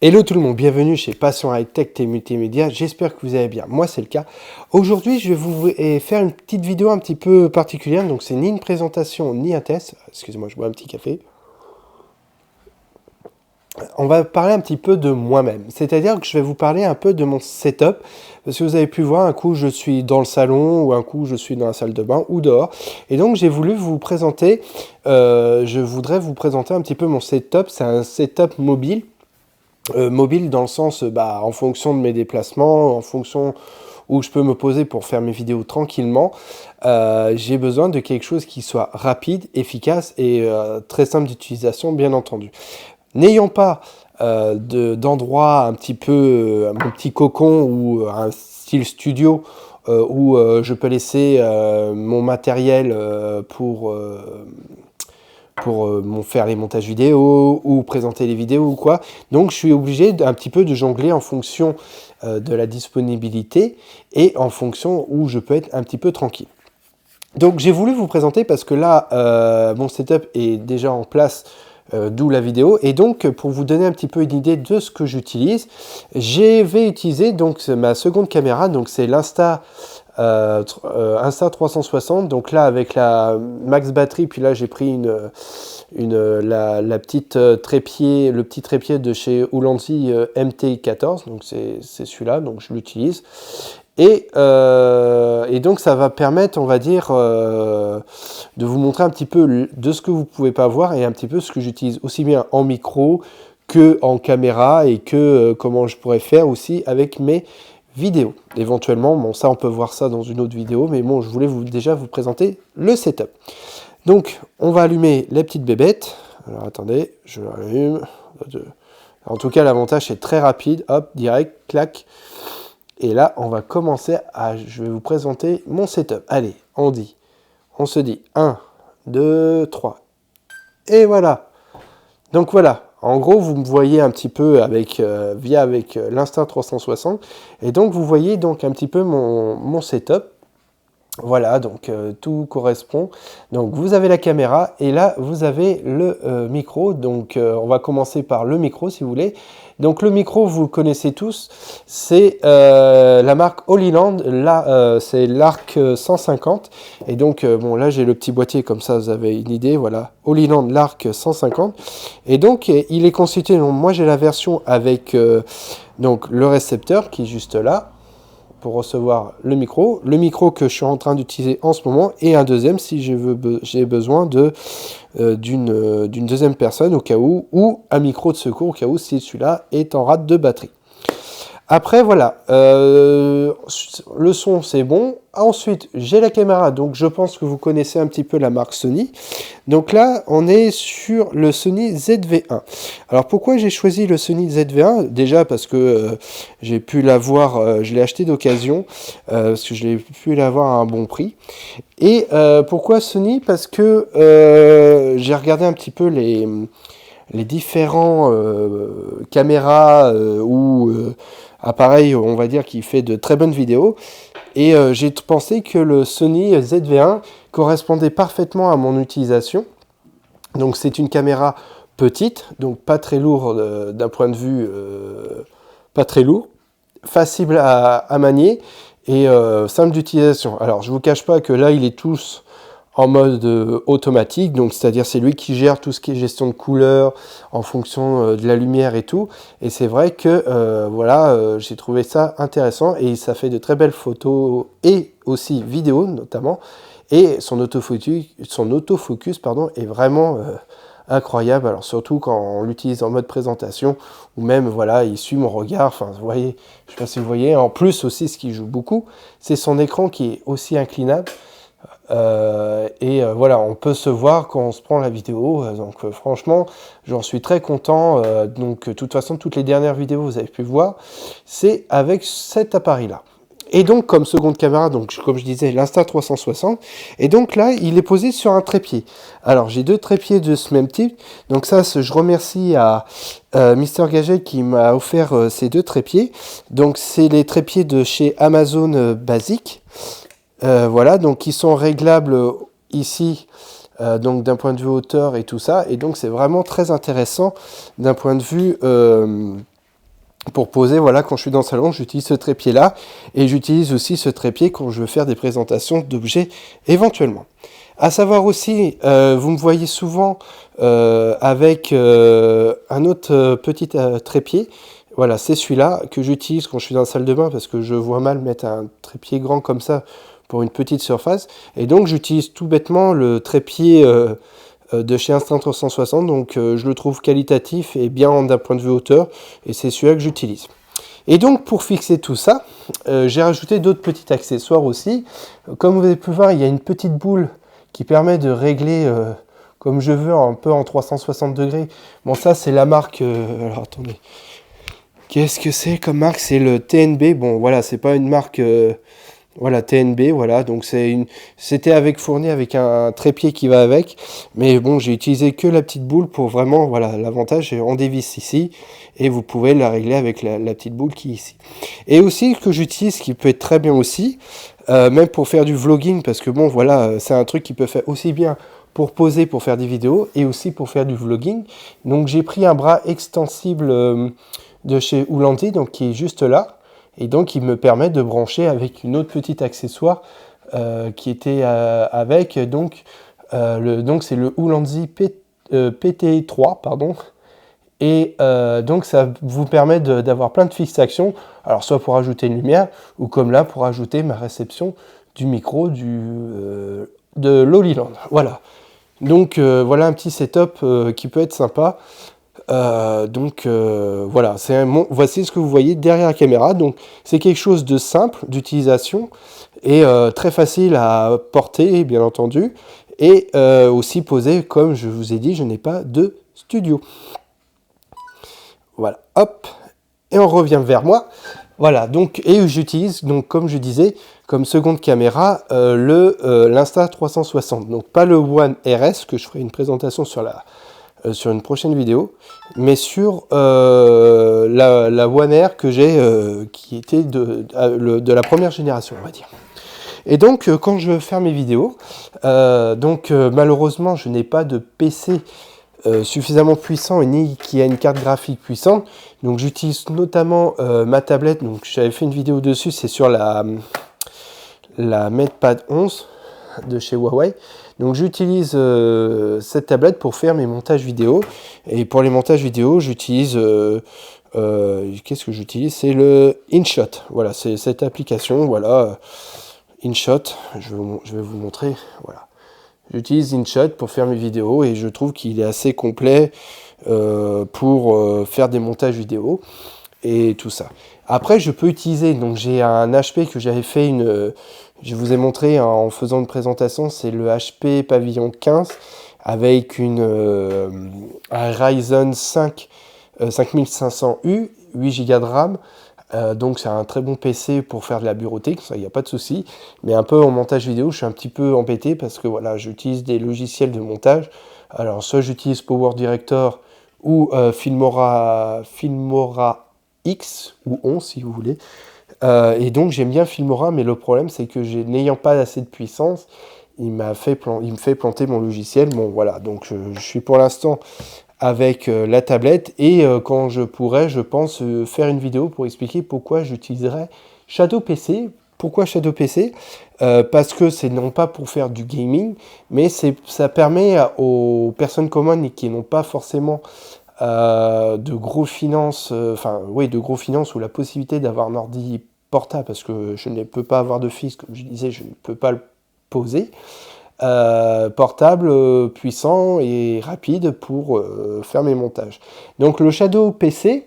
Hello tout le monde, bienvenue chez Passion High Tech et Multimédia, j'espère que vous allez bien, moi c'est le cas. Aujourd'hui je vais vous faire une petite vidéo un petit peu particulière, donc c'est ni une présentation ni un test, excusez-moi je bois un petit café. On va parler un petit peu de moi-même, c'est-à-dire que je vais vous parler un peu de mon setup, parce que vous avez pu voir, un coup je suis dans le salon, ou un coup je suis dans la salle de bain, ou dehors, et donc j'ai voulu vous présenter, je voudrais vous présenter un petit peu mon setup, c'est un setup mobile. Mobile dans le sens, en fonction de mes déplacements, en fonction où je peux me poser pour faire mes vidéos tranquillement, j'ai besoin de quelque chose qui soit rapide, efficace et très simple d'utilisation, bien entendu. N'ayant pas d'endroit un petit peu, un petit cocon ou un style studio où je peux laisser mon matériel pour faire les montages vidéo ou présenter les vidéos ou quoi. Donc je suis obligé un petit peu de jongler en fonction de la disponibilité et en fonction où je peux être un petit peu tranquille. Donc j'ai voulu vous présenter parce que là, mon setup est déjà en place, d'où la vidéo. Et donc pour vous donner un petit peu une idée de ce que j'utilise, je vais utiliser donc ma seconde caméra, donc c'est l'Insta Insta360, donc là avec la max batterie, puis là j'ai pris la petite trépied, le petit trépied de chez Ulanzi MT14, donc c'est celui-là, donc je l'utilise. Et donc ça va permettre, on va dire, de vous montrer un petit peu de ce que vous pouvez pas voir et un petit peu ce que j'utilise aussi bien en micro que en caméra et que comment je pourrais faire aussi avec mes vidéo. Éventuellement, bon ça on peut voir ça dans une autre vidéo, mais bon je voulais déjà vous présenter le setup. Donc on va allumer les petites bébêtes. Alors attendez, je l'allume. En tout cas l'avantage c'est très rapide, hop, direct, clac. Et là on va commencer je vais vous présenter mon setup. Allez, on se dit 1, 2, 3. Et voilà. Donc voilà. En gros, vous me voyez un petit peu avec l'Insta360. Et donc, vous voyez donc un petit peu mon setup. Voilà, donc tout correspond. Donc, vous avez la caméra et là, vous avez le micro. Donc, on va commencer par le micro, si vous voulez. Donc, le micro, vous le connaissez tous. C'est la marque Holyland. Là, c'est l'Arc 150. Et donc, bon, là, j'ai le petit boîtier, comme ça, vous avez une idée. Voilà, Holyland, l'Arc 150. Et donc, il est constitué. Donc, moi, j'ai la version avec donc, le récepteur qui est juste là, pour recevoir le micro que je suis en train d'utiliser en ce moment, et un deuxième si j'ai besoin d'une deuxième personne au cas où, ou un micro de secours au cas où si celui-là est en rate de batterie. Après voilà, le son c'est bon. Ensuite j'ai la caméra, donc je pense que vous connaissez un petit peu la marque Sony. Donc là on est sur le Sony ZV-1. Alors pourquoi j'ai choisi le Sony ZV-1? Déjà parce que j'ai pu l'avoir, je l'ai acheté d'occasion, parce que je l'ai pu l'avoir à un bon prix. Et pourquoi Sony? Parce que j'ai regardé un petit peu les différents caméras ou appareil, on va dire, qui fait de très bonnes vidéos. Et j'ai pensé que le Sony ZV-1 correspondait parfaitement à mon utilisation. Donc c'est une caméra petite, donc pas très lourde d'un point de vue, pas très lourd, facile à manier et simple d'utilisation. Alors je vous cache pas que là il est tous en mode automatique, donc c'est-à-dire c'est lui qui gère tout ce qui est gestion de couleurs en fonction de la lumière et tout. Et c'est vrai que voilà, j'ai trouvé ça intéressant et ça fait de très belles photos et aussi vidéos notamment. Et son autofocus pardon, est vraiment incroyable. Alors surtout quand on l'utilise en mode présentation ou même voilà, il suit mon regard. Enfin, vous voyez, je sais pas si vous voyez. En plus aussi, ce qui joue beaucoup, c'est son écran qui est aussi inclinable. Voilà, on peut se voir quand on se prend la vidéo, donc franchement j'en suis très content. Donc de toute façon toutes les dernières vidéos vous avez pu voir, c'est avec cet appareil là. Et donc comme seconde caméra, donc comme je disais, l'Insta360, et donc là il est posé sur un trépied. Alors j'ai deux trépieds de ce même type, donc ça je remercie à Mister Gadget qui m'a offert ces deux trépieds. Donc c'est les trépieds de chez Amazon Basic. Voilà, donc ils sont réglables ici, donc d'un point de vue hauteur et tout ça, et donc c'est vraiment très intéressant d'un point de vue pour poser, voilà, quand je suis dans le salon, j'utilise ce trépied-là, et j'utilise aussi ce trépied quand je veux faire des présentations d'objets éventuellement. À savoir aussi, vous me voyez souvent avec un autre petit trépied. Voilà, c'est celui-là que j'utilise quand je suis dans la salle de bain parce que je vois mal mettre un trépied grand comme ça pour une petite surface. Et donc j'utilise tout bêtement le trépied de chez Instinct 360. Donc je le trouve qualitatif et bien d'un point de vue hauteur. Et c'est celui-là que j'utilise. Et donc pour fixer tout ça, j'ai rajouté d'autres petits accessoires aussi. Comme vous avez pu voir, il y a une petite boule qui permet de régler comme je veux, un peu en 360 degrés. Bon, ça c'est la marque, alors attendez, qu'est-ce que c'est comme marque? C'est le TNB, bon voilà, c'est pas une marque, voilà, TNB, voilà, donc c'était fourni avec un trépied qui va avec, mais bon, j'ai utilisé que la petite boule pour vraiment, voilà, l'avantage, c'est on dévisse ici, et vous pouvez la régler avec la petite boule qui est ici. Et aussi, que j'utilise, qui peut être très bien aussi, même pour faire du vlogging, parce que bon, voilà, c'est un truc qui peut faire aussi bien pour poser, pour faire des vidéos, et aussi pour faire du vlogging. Donc j'ai pris un bras extensible de chez Ulanzi, donc qui est juste là, et donc il me permet de brancher avec une autre petite accessoire qui était avec, donc c'est le Ulanzi PT3, pardon, et donc ça vous permet d'avoir plein de fixations, alors soit pour ajouter une lumière, ou comme là pour ajouter ma réception du micro de l'Holyland. Voilà. Donc voilà un petit setup qui peut être sympa. Voilà, voici ce que vous voyez derrière la caméra. Donc c'est quelque chose de simple d'utilisation et très facile à porter, bien entendu, et aussi posé, comme je vous ai dit, je n'ai pas de studio. Voilà, hop, et on revient vers moi. Voilà, donc, et j'utilise, donc, comme je disais, comme seconde caméra, l'Insta360. Donc, pas le One RS, que je ferai une présentation sur une prochaine vidéo, mais sur la One R que j'ai, qui était de la première génération, on va dire. Et donc, quand je veux faire mes vidéos, malheureusement, je n'ai pas de PC suffisamment puissant et ni qui a une carte graphique puissante. Donc j'utilise notamment ma tablette, donc j'avais fait une vidéo dessus, c'est sur la MatePad 11 de chez Huawei. Donc j'utilise cette tablette pour faire mes montages vidéo. Et pour les montages vidéo, j'utilise qu'est-ce que j'utilise? C'est le InShot. Voilà, c'est cette application. Voilà, InShot. Je vais vous montrer. Voilà. J'utilise InShot pour faire mes vidéos et je trouve qu'il est assez complet pour faire des montages vidéo et tout ça. Après, je peux utiliser, donc j'ai un HP que j'avais fait je vous ai montré en faisant une présentation, c'est le HP Pavilion 15 avec un Ryzen 5 5500U, 8 Go de RAM. Donc c'est un très bon PC pour faire de la bureautique, ça il n'y a pas de souci. Mais un peu en montage vidéo, je suis un petit peu embêté parce que voilà, j'utilise des logiciels de montage. Alors soit j'utilise Power Director ou Filmora X ou 11 si vous voulez. Et donc j'aime bien Filmora, mais le problème c'est que n'ayant pas assez de puissance, il me fait planter mon logiciel. Bon voilà, donc je suis pour l'instant avec la tablette et quand je pourrai, je pense faire une vidéo pour expliquer pourquoi j'utiliserai Shadow PC. Pourquoi Shadow PC? Parce que c'est non pas pour faire du gaming, mais ça permet aux personnes communes qui n'ont pas forcément de gros finances, de gros finances ou la possibilité d'avoir un ordi portable, parce que je ne peux pas avoir de fils, comme je disais, je ne peux pas le poser. Portable, puissant et rapide pour faire mes montages. Donc le Shadow PC,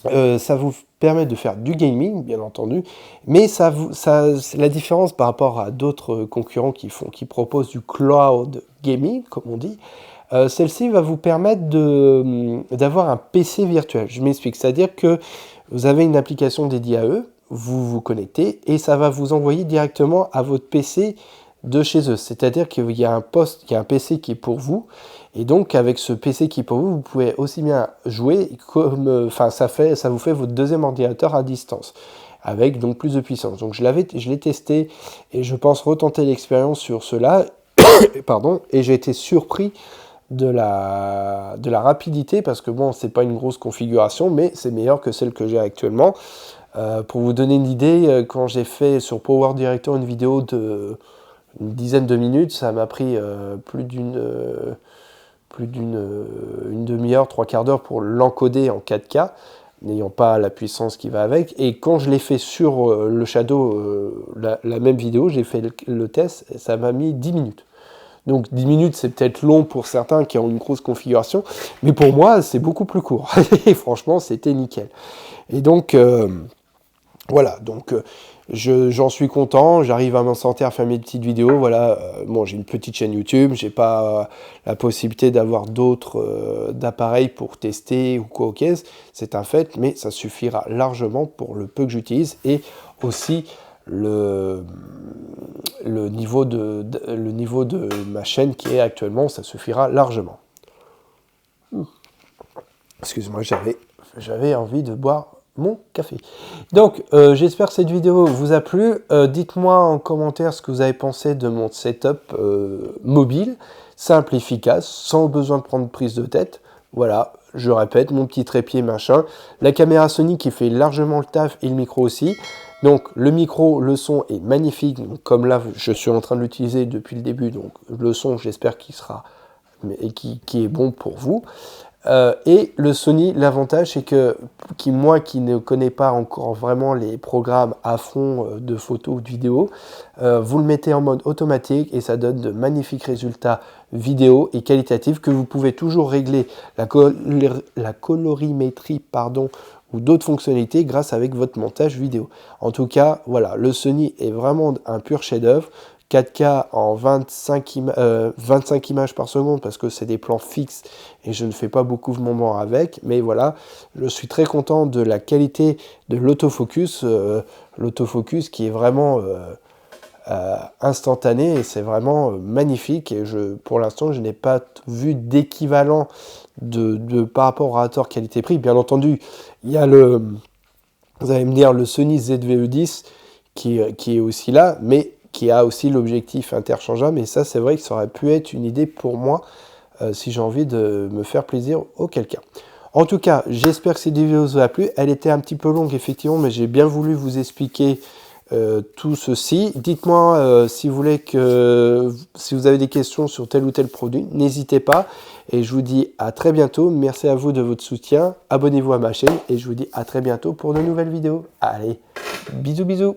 ça vous permet de faire du gaming, bien entendu, mais c'est la différence par rapport à d'autres concurrents qui proposent du cloud gaming, comme on dit. Celle-ci va vous permettre d'avoir un PC virtuel. Je m'explique, c'est-à-dire que vous avez une application dédiée à eux, vous vous connectez et ça va vous envoyer directement à votre PC de chez eux. C'est-à-dire qu'il y a un PC qui est pour vous. Et donc, avec ce PC qui est pour vous, vous pouvez aussi bien jouer comme, ça vous fait votre deuxième ordinateur à distance, avec donc plus de puissance. Donc, je l'ai testé et je pense retenter l'expérience sur cela. Pardon. Et j'ai été surpris de la rapidité, parce que bon, c'est pas une grosse configuration, mais c'est meilleur que celle que j'ai actuellement. Pour vous donner une idée, quand j'ai fait sur Power Director une vidéo de une dizaine de minutes, ça m'a pris plus d'une une demi-heure, trois quarts d'heure pour l'encoder en 4K, n'ayant pas la puissance qui va avec. Et quand je l'ai fait sur le Shadow, la même vidéo, j'ai fait le test, et ça m'a mis 10 minutes. Donc 10 minutes, c'est peut-être long pour certains qui ont une grosse configuration, mais pour moi, c'est beaucoup plus court. Et franchement, c'était nickel. Et donc, voilà, donc j'en suis content, j'arrive à m'en sortir, à faire mes petites vidéos. Voilà, bon, j'ai une petite chaîne YouTube, j'ai pas la possibilité d'avoir d'autres d'appareils pour tester ou quoi, ok, c'est un fait, mais ça suffira largement pour le peu que j'utilise, et aussi le niveau de ma chaîne qui est actuellement, ça suffira largement. Excuse-moi, j'avais envie de boire mon café. Donc, j'espère que cette vidéo vous a plu. Dites-moi en commentaire ce que vous avez pensé de mon setup mobile, simple, efficace, sans besoin de prendre prise de tête. Voilà, je répète, mon petit trépied, machin. La caméra Sony qui fait largement le taf et le micro aussi. Donc, le micro, le son est magnifique. Donc, comme là, je suis en train de l'utiliser depuis le début. Donc, le son, j'espère qu'il sera qui est bon pour vous. Et le Sony, l'avantage, c'est que moi qui ne connais pas encore vraiment les programmes à fond de photos ou de vidéos, vous le mettez en mode automatique et ça donne de magnifiques résultats vidéo et qualitatifs que vous pouvez toujours régler la colorimétrie, pardon, ou d'autres fonctionnalités grâce avec votre montage vidéo. En tout cas, voilà, le Sony est vraiment un pur chef-d'œuvre. 4K en 25 images par seconde, parce que c'est des plans fixes et je ne fais pas beaucoup de moments avec, mais voilà, je suis très content de la qualité de l'autofocus, l'autofocus qui est vraiment instantané, et c'est vraiment magnifique, et pour l'instant je n'ai pas vu d'équivalent par rapport au rateur qualité-prix. Bien entendu, il y a vous allez me dire, le Sony ZV-E10 qui est aussi là, mais qui a aussi l'objectif interchangeable, et ça c'est vrai que ça aurait pu être une idée pour moi si j'ai envie de me faire plaisir auquel cas. En tout cas, j'espère que cette vidéo vous a plu. Elle était un petit peu longue effectivement, mais j'ai bien voulu vous expliquer tout ceci. Dites-moi si vous voulez si vous avez des questions sur tel ou tel produit, n'hésitez pas, et je vous dis à très bientôt. Merci à vous de votre soutien, abonnez-vous à ma chaîne et je vous dis à très bientôt pour de nouvelles vidéos. Allez, bisous bisous.